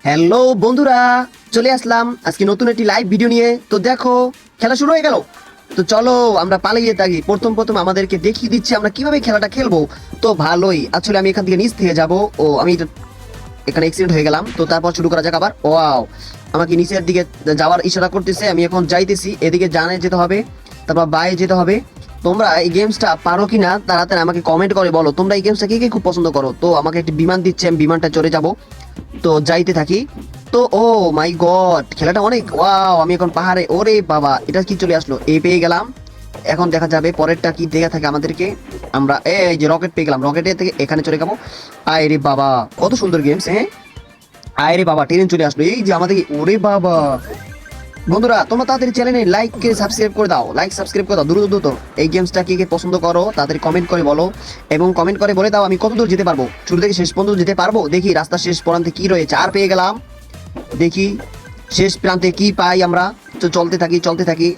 Hello বন্ধুরা, চলে আসলাম আজকে নতুন একটি লাইভ ভিডিও নিয়ে। তো দেখো, খেলা শুরু হয়ে গেল। তো চলো আমরা পালিয়ে থাকি। প্রথম প্রথম আমাদেরকে দেখিয়ে দিচ্ছে আমরা কিভাবে খেলাটা খেলবো। তো ভালোই, আসলে আমি এখান থেকে নিচ থেকে যাব। ও আমি এখানে অ্যাক্সিডেন্ট হয়ে গেলাম। তো তারপর শুরু করা যাক আবার। ওয়াও, আমাকে নিচের দিকে যাওয়ার ইশারা করতেছে। আমি এখন যাইতেছি, এদিকে জানে যেতে হবে, তারপর বাইরে যেতে হবে। তোমরা এই গেমসটা পারো কিনা তাড়াতাড়ি আমাকে কমেন্ট করে বলো। তোমরা এই গেমসটা কে কে খুব পছন্দ করো। তো আমাকে একটি বিমান দিচ্ছে, আমি বিমানটা চড়ে যাব। তো যাইতে থাকি। তো ও মাই গড, খেলাটা অনেক ওয়াও। আমি এখন পাহাড়ে, ওরে বাবা, এটা কি চলে আসলো, পেয়ে গেলাম। এখন দেখা যাবে পরেরটা কি দেখা থাকে আমাদেরকে। আমরা এই যে রকেট পেয়ে গেলাম, রকেটের থেকে এখানে চলে যাবো। আয় রে বাবা, কত সুন্দর গেমস। হ্যাঁ, আয় রে বাবা, ট্রেন চলে আসলো এই যে আমাদের। ওরে বাবা, বন্ধুরা তোমরা তাড়াতাড়ি চ্যানেলে লাইক কে সাবস্ক্রাইব করে দাও, লাইক সাবস্ক্রাইব করে দাও দ্রুত দ্রুত। এই গেমসটা কে কে পছন্দ করো তাড়াতাড়ি কমেন্ট করে বলো, এবং কমেন্ট করে বলে দাও আমি কত দূর যেতে পারবো, শুরু থেকে শেষ পর্যন্ত যেতে পারবো। দেখি রাস্তার শেষ প্রান্তে কি রয়েছে। আর পেয়ে গেলাম, দেখি শেষ প্রান্তে কি পাই আমরা। তো চলতে থাকি চলতে থাকি।